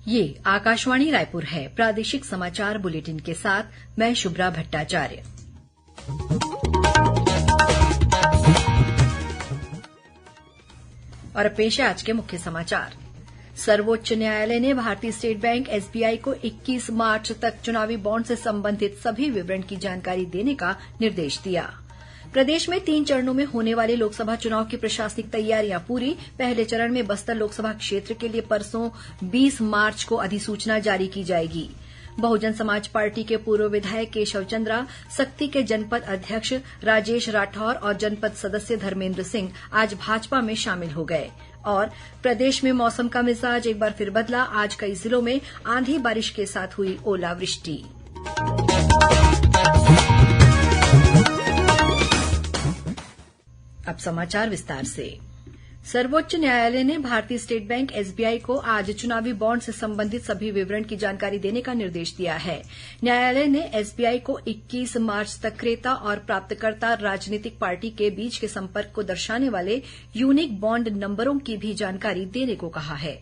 ये आकाशवाणी रायपुर है। प्रादेशिक समाचार बुलेटिन के साथ मैं शुभ्रा भट्टाचार्य। और पेश है आज के मुख्य समाचार। सर्वोच्च न्यायालय ने भारतीय स्टेट बैंक एसबीआई को 21 मार्च तक चुनावी बॉन्ड से संबंधित सभी विवरण की जानकारी देने का निर्देश दिया। प्रदेश में 3 चरणों में होने वाले लोकसभा चुनाव की प्रशासनिक तैयारियां पूरी। पहले चरण में बस्तर लोकसभा क्षेत्र के लिए परसों 20 मार्च को अधिसूचना जारी की जाएगी। बहुजन समाज पार्टी के पूर्व विधायक केशव चंद्रा, सक्ती के जनपद अध्यक्ष राजेश राठौर और जनपद सदस्य धर्मेन्द्र सिंह आज भाजपा में शामिल हो गए। और प्रदेश में मौसम का मिजाज एक बार फिर बदला। आज कई जिलों में आंधी बारिश के साथ हुई ओलावृष्टि। अब समाचार विस्तार से। सर्वोच्च न्यायालय ने भारतीय स्टेट बैंक एसबीआई को आज चुनावी बॉन्ड से संबंधित सभी विवरण की जानकारी देने का निर्देश दिया है। न्यायालय ने एसबीआई को 21 मार्च तक क्रेता और प्राप्तकर्ता राजनीतिक पार्टी के बीच के संपर्क को दर्शाने वाले यूनिक बॉन्ड नंबरों की भी जानकारी देने को कहा है।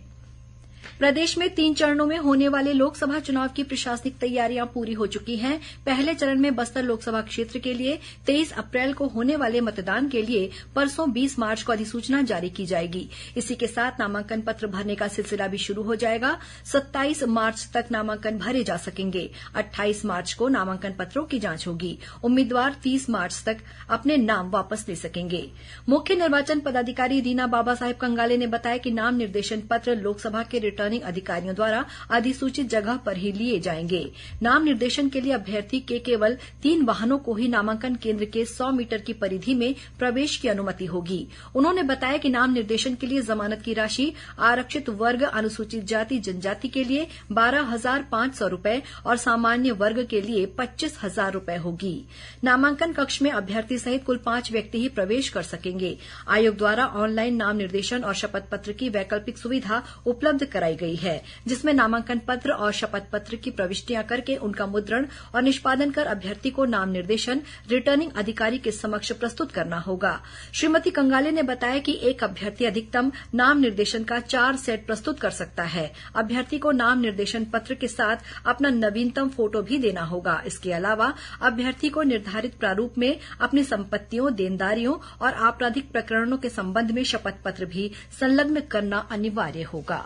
प्रदेश में 3 चरणों में होने वाले लोकसभा चुनाव की प्रशासनिक तैयारियां पूरी हो चुकी हैं। पहले चरण में बस्तर लोकसभा क्षेत्र के लिए 23 अप्रैल को होने वाले मतदान के लिए परसों 20 मार्च को अधिसूचना जारी की जाएगी। इसी के साथ नामांकन पत्र भरने का सिलसिला भी शुरू हो जाएगा। 27 मार्च तक नामांकन भरे जा सकेंगे। 28 मार्च को नामांकन पत्रों की जांच होगी। उम्मीदवार 30 मार्च तक अपने नाम वापस ले सकेंगे। मुख्य निर्वाचन पदाधिकारी रीना बाबा साहेब कंगाले ने बताया कि नाम निर्देशन पत्र लोकसभा के रिटर्निंग अधिकारियों द्वारा अधिसूचित जगह पर ही लिए जाएंगे। नाम निर्देशन के लिए अभ्यर्थी के केवल 3 वाहनों को ही नामांकन केंद्र के 100 मीटर की परिधि में प्रवेश की अनुमति होगी। उन्होंने बताया कि नाम निर्देशन के लिए जमानत की राशि आरक्षित वर्ग, अनुसूचित जाति जनजाति के लिए 12,500 रूपये और सामान्य वर्ग के लिए 25,000 रूपये होगी। नामांकन कक्ष में अभ्यर्थी सहित कुल 5 व्यक्ति ही प्रवेश कर सकेंगे। आयोग द्वारा ऑनलाइन नाम निर्देशन और शपथ पत्र की वैकल्पिक सुविधा उपलब्ध कराई गई है, जिसमें नामांकन पत्र और शपथ पत्र की प्रविष्टियां करके उनका मुद्रण और निष्पादन कर अभ्यर्थी को नाम निर्देशन रिटर्निंग अधिकारी के समक्ष प्रस्तुत करना होगा। श्रीमती कंगाले ने बताया कि एक अभ्यर्थी अधिकतम नाम निर्देशन का 4 सेट प्रस्तुत कर सकता है। अभ्यर्थी को नाम निर्देशन पत्र के साथ अपना नवीनतम फोटो भी देना होगा। इसके अलावा अभ्यर्थी को निर्धारित प्रारूप में अपनी संपत्तियों, देनदारियों और आपराधिक प्रकरणों के संबंध में शपथ पत्र भी संलग्न करना अनिवार्य होगा।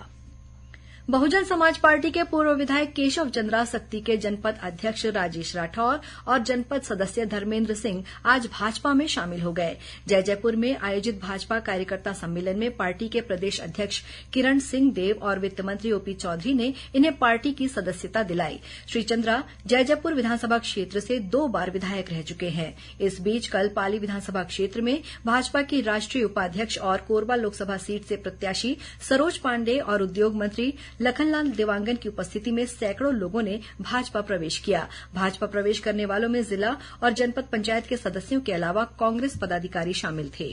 बहुजन समाज पार्टी के पूर्व विधायक केशव चंद्रा, सक्ती के जनपद अध्यक्ष राजेश राठौर और जनपद सदस्य धर्मेन्द्र सिंह आज भाजपा में शामिल हो गए। जयजयपुर में आयोजित भाजपा कार्यकर्ता सम्मेलन में पार्टी के प्रदेश अध्यक्ष किरण सिंह देव और वित्त मंत्री ओपी चौधरी ने इन्हें पार्टी की सदस्यता दिलाई। श्री चंद्रा जयजयपुर विधानसभा क्षेत्र से 2 बार विधायक रह चुके हैं। इस बीच कल पाली विधानसभा क्षेत्र में भाजपा की राष्ट्रीय उपाध्यक्ष और कोरबा लोकसभा सीट से प्रत्याशी सरोज पांडेय और उद्योग मंत्री लखनलाल देवांगन की उपस्थिति में सैकड़ों लोगों ने भाजपा प्रवेश किया। भाजपा प्रवेश करने वालों में जिला और जनपद पंचायत के सदस्यों के अलावा कांग्रेस पदाधिकारी शामिल थे।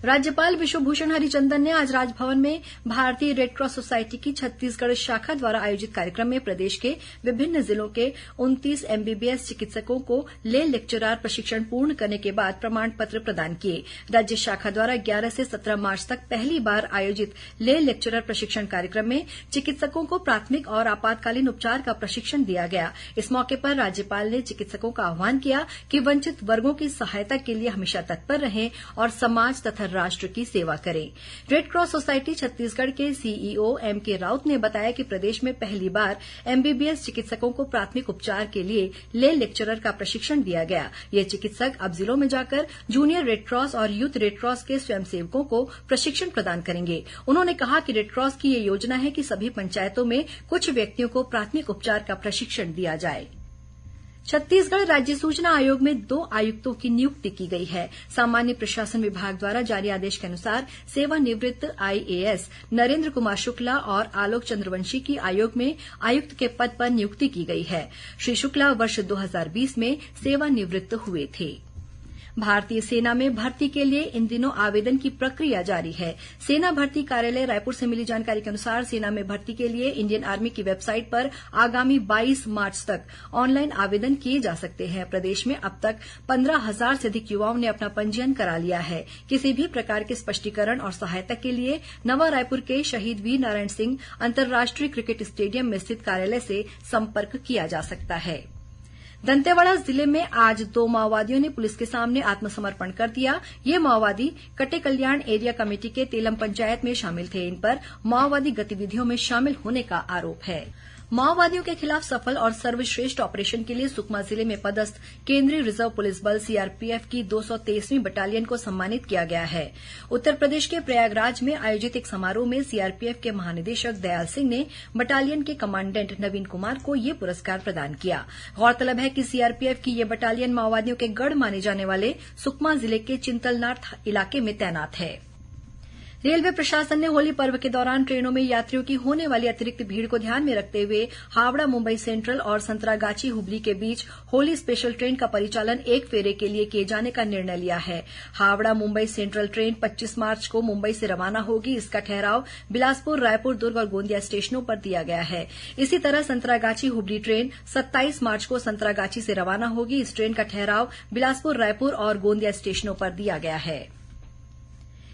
राज्यपाल विश्वभूषण हरिचंदन ने आज राजभवन में भारतीय रेडक्रॉस सोसायटी की छत्तीसगढ़ शाखा द्वारा आयोजित कार्यक्रम में प्रदेश के विभिन्न जिलों के 29 एमबीबीएस चिकित्सकों को ले लेक्चरार प्रशिक्षण पूर्ण करने के बाद प्रमाण पत्र प्रदान किए। राज्य शाखा द्वारा 11 से 17 मार्च तक पहली बार आयोजित ले लेक्चरर प्रशिक्षण कार्यक्रम में चिकित्सकों को प्राथमिक और आपातकालीन उपचार का प्रशिक्षण दिया गया। इस मौके पर राज्यपाल ने चिकित्सकों का आह्वान किया कि वंचित वर्गों की सहायता के लिए हमेशा तत्पर रहें और समाज तथा राष्ट्र की सेवा करें। रेडक्रॉस सोसायटी छत्तीसगढ़ के सीईओ एमके राउत ने बताया कि प्रदेश में पहली बार एमबीबीएस चिकित्सकों को प्राथमिक उपचार के लिए ले लेक्चरर का प्रशिक्षण दिया गया। ये चिकित्सक अब जिलों में जाकर जूनियर रेडक्रॉस और यूथ रेडक्रॉस के स्वयंसेवकों को प्रशिक्षण प्रदान करेंगे। उन्होंने कहा कि रेडक्रॉस की ये योजना है कि सभी पंचायतों में कुछ व्यक्तियों को प्राथमिक उपचार का प्रशिक्षण दिया जाए। छत्तीसगढ़ राज्य सूचना आयोग में 2 आयुक्तों की नियुक्ति की गई है। सामान्य प्रशासन विभाग द्वारा जारी आदेश के अनुसार सेवानिवृत्त आईएएस नरेंद्र कुमार शुक्ला और आलोक चंद्रवंशी की आयोग में आयुक्त के पद पर नियुक्ति की गई है। श्री शुक्ला वर्ष 2020 में सेवानिवृत्त हुए थे। भारतीय सेना में भर्ती के लिए इन दिनों आवेदन की प्रक्रिया जारी है। सेना भर्ती कार्यालय रायपुर से मिली जानकारी के अनुसार सेना में भर्ती के लिए इंडियन आर्मी की वेबसाइट पर आगामी 22 मार्च तक ऑनलाइन आवेदन किए जा सकते हैं। प्रदेश में अब तक 15,000 से अधिक युवाओं ने अपना पंजीयन करा लिया है। किसी भी प्रकार के स्पष्टीकरण और सहायता के लिए नवा रायपुर के शहीद वीर नारायण सिंह अंतर्राष्ट्रीय क्रिकेट स्टेडियम में स्थित कार्यालय से संपर्क किया जा सकता है। दंतेवाड़ा जिले में आज 2 माओवादियों ने पुलिस के सामने आत्मसमर्पण कर दिया। ये माओवादी कटे कल्याण एरिया कमेटी के तेलम पंचायत में शामिल थे। इन पर माओवादी गतिविधियों में शामिल होने का आरोप है। माओवादियों के खिलाफ सफल और सर्वश्रेष्ठ ऑपरेशन के लिए सुकमा जिले में पदस्थ केंद्रीय रिजर्व पुलिस बल सीआरपीएफ की 223वीं बटालियन को सम्मानित किया गया है। उत्तर प्रदेश के प्रयागराज में आयोजित एक समारोह में सीआरपीएफ के महानिदेशक दयाल सिंह ने बटालियन के कमांडेंट नवीन कुमार को ये पुरस्कार प्रदान किया। गौरतलब है कि सीआरपीएफ की ये बटालियन माओवादियों के गढ़ माने जाने वाले सुकमा जिले के चिंतलनार इलाके में तैनात है। रेलवे प्रशासन ने होली पर्व के दौरान ट्रेनों में यात्रियों की होने वाली अतिरिक्त भीड़ को ध्यान में रखते हुए हावड़ा मुंबई सेंट्रल और संतरागाछी हुबली के बीच होली स्पेशल ट्रेन का परिचालन एक फेरे के लिए किए जाने का निर्णय लिया है। हावड़ा मुंबई सेंट्रल ट्रेन 25 मार्च को मुंबई से रवाना होगी। इसका ठहराव बिलासपुर, रायपुर, दुर्ग और गोंदिया स्टेशनों पर दिया गया है। इसी तरह संतरागाछी हुबली ट्रेन 27 मार्च को संतरागाछी से रवाना होगी। इस ट्रेन का ठहराव बिलासपुर, रायपुर और गोंदिया स्टेशनों पर दिया गया है।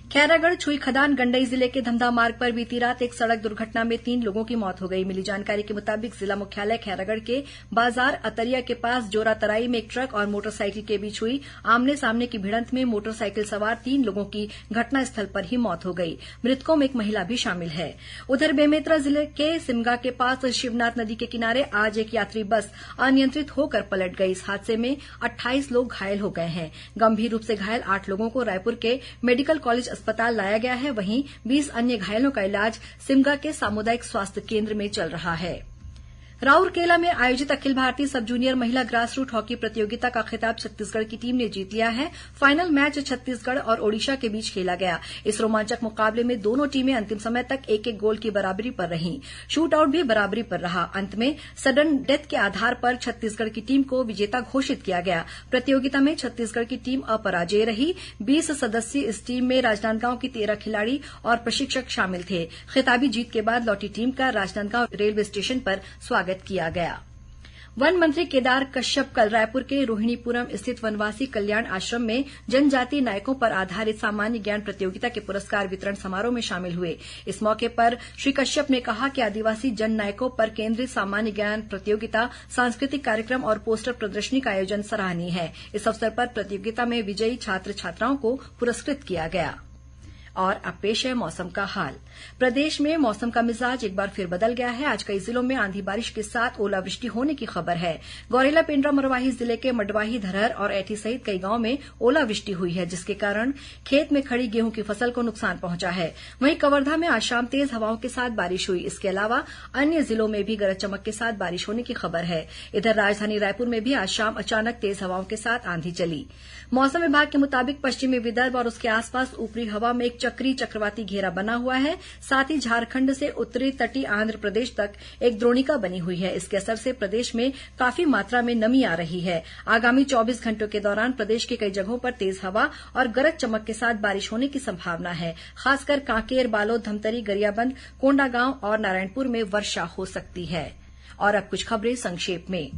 खैरागढ़ छुई खदान गंडई जिले के धमधा मार्ग पर बीती रात एक सड़क दुर्घटना में 3 लोगों की मौत हो गई। मिली जानकारी के मुताबिक जिला मुख्यालय खैरागढ़ के बाजार अतरिया के पास जोरा तराई में एक ट्रक और मोटरसाइकिल के बीच हुई आमने सामने की भिड़ंत में मोटरसाइकिल सवार 3 लोगों की घटनास्थल पर ही मौत हो गई। मृतकों में एक महिला भी शामिल है। उधर बेमेतरा जिले के सिमगा के पास शिवनाथ नदी के किनारे आज एक यात्री बस अनियंत्रित होकर पलट गई। इस हादसे में 28 लोग घायल हो गए हैं। गंभीर रूप से घायल 8 लोगों को रायपुर के मेडिकल कॉलेज अस्पताल लाया गया है। वहीं 20 अन्य घायलों का इलाज सिमगा के सामुदायिक स्वास्थ्य केंद्र में चल रहा है। राउरकेला में आयोजित अखिल भारतीय सब जूनियर महिला ग्रास रूट हॉकी प्रतियोगिता का खिताब छत्तीसगढ़ की टीम ने जीत लिया है। फाइनल मैच छत्तीसगढ़ और ओडिशा के बीच खेला गया। इस रोमांचक मुकाबले में दोनों टीमें अंतिम समय तक एक एक गोल की बराबरी पर रहीं। शूट आउट भी बराबरी पर रहा। अंत में सडन डेथ के आधार पर छत्तीसगढ़ की टीम को विजेता घोषित किया गया। प्रतियोगिता में छत्तीसगढ़ की टीम अपराजेय रही। 20 सदस्यीय इस टीम में राजनांदगांव के 13 खिलाड़ी और प्रशिक्षक शामिल थे। खिताबी जीत के बाद लौटी टीम का राजनांदगांव रेलवे स्टेशन पर स्वागत किया गया। वन मंत्री केदार कश्यप कल रायपुर के रोहिणीपुरम स्थित वनवासी कल्याण आश्रम में जनजातीय नायकों पर आधारित सामान्य ज्ञान प्रतियोगिता के पुरस्कार वितरण समारोह में शामिल हुए। इस मौके पर श्री कश्यप ने कहा कि आदिवासी जन नायकों पर केंद्रित सामान्य ज्ञान प्रतियोगिता, सांस्कृतिक कार्यक्रम और पोस्टर प्रदर्शनी का आयोजन सराहनीय है। इस अवसर पर प्रतियोगिता में विजयी छात्र छात्राओं को पुरस्कृत किया गया। और अब पेश है मौसम का हाल। प्रदेश में मौसम का मिजाज एक बार फिर बदल गया है। आज कई जिलों में आंधी बारिश के साथ ओलावृष्टि होने की खबर है। गौरेला, पेंड्रा, मरवाही जिले के मडवाही, धरहर और ऐठी सहित कई गांवों में ओलावृष्टि हुई है, जिसके कारण खेत में खड़ी गेहूं की फसल को नुकसान पहुंचा है। वहीं कवर्धा में आज शाम तेज हवाओं के साथ बारिश हुई। इसके अलावा अन्य जिलों में भी गरज चमक के साथ बारिश होने की खबर है। इधर राजधानी रायपुर में भी आज शाम अचानक तेज हवाओं के साथ आंधी चली। मौसम विभाग के मुताबिक पश्चिमी विदर्भ और उसके आसपास ऊपरी हवा में एक चक्रीय चक्रवाती घेरा बना हुआ है। साथ ही झारखंड से उत्तरी तटीय आंध्र प्रदेश तक एक द्रोणिका बनी हुई है। इसके असर से प्रदेश में काफी मात्रा में नमी आ रही है। आगामी 24 घंटों के दौरान प्रदेश के कई जगहों पर तेज हवा और गरज चमक के साथ बारिश होने की संभावना है। खासकर कांकेर, बालोद, धमतरी, गरियाबंद, कोंडागांव और नारायणपुर में वर्षा हो सकती है। और अब कुछ खबरें संक्षेप में।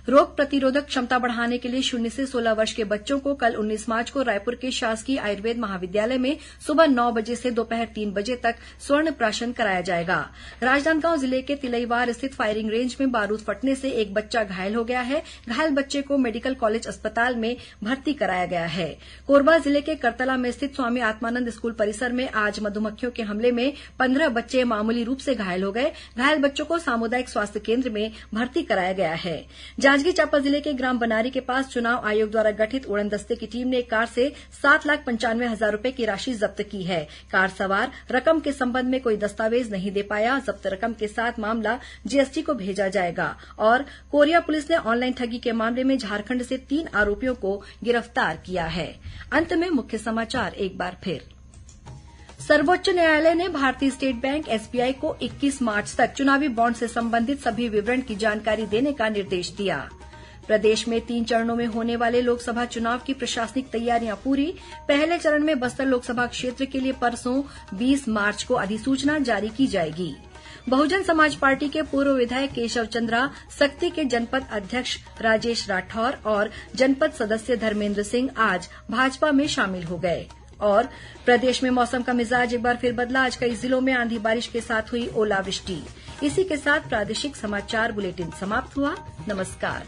रोग प्रतिरोधक क्षमता बढ़ाने के लिए 0 से 16 वर्ष के बच्चों को कल 19 मार्च को रायपुर के शासकीय आयुर्वेद महाविद्यालय में सुबह 9 बजे से दोपहर 3 बजे तक स्वर्ण प्राशन कराया जाएगा। राजनांदगांव जिले के तिलईवार स्थित फायरिंग रेंज में बारूद फटने से एक बच्चा घायल हो गया है। घायल बच्चे को मेडिकल कॉलेज अस्पताल में भर्ती कराया गया है। कोरबा जिले के करतला में स्थित स्वामी आत्मानंद स्कूल परिसर में आज मधुमक्खियों के हमले में 15 बच्चे मामूली रूप से घायल हो गए। घायल बच्चों को सामुदायिक स्वास्थ्य केंद्र में भर्ती कराया गया है। जांजगीर चांपा जिले के ग्राम बनारी के पास चुनाव आयोग द्वारा गठित उड़न दस्ते की टीम ने एक कार से 7,95,000 रूपये की राशि जब्त की है। कार सवार रकम के संबंध में कोई दस्तावेज नहीं दे पाया। जब्त रकम के साथ मामला जीएसटी को भेजा जाएगा। और कोरिया पुलिस ने ऑनलाइन ठगी के मामले में झारखंड से 3 आरोपियों को गिरफ्तार किया है। अंत में मुख्य समाचार एक बार फिर। सर्वोच्च न्यायालय ने भारतीय स्टेट बैंक एसबीआई को 21 मार्च तक चुनावी बॉन्ड से संबंधित सभी विवरण की जानकारी देने का निर्देश दिया। प्रदेश में 3 चरणों में होने वाले लोकसभा चुनाव की प्रशासनिक तैयारियां पूरी। पहले चरण में बस्तर लोकसभा क्षेत्र के लिए परसों 20 मार्च को अधिसूचना जारी की जाएगी। बहुजन समाज पार्टी के पूर्व विधायक केशव चंद्रा, सक्ती के जनपद अध्यक्ष राजेश राठौर और जनपद सदस्य धर्मेंद्र सिंह आज भाजपा में शामिल हो गए। और प्रदेश में मौसम का मिजाज एक बार फिर बदला। आज कई जिलों में आंधी बारिश के साथ हुई ओलावृष्टि। इसी के साथ प्रादेशिक समाचार बुलेटिन समाप्त हुआ। नमस्कार।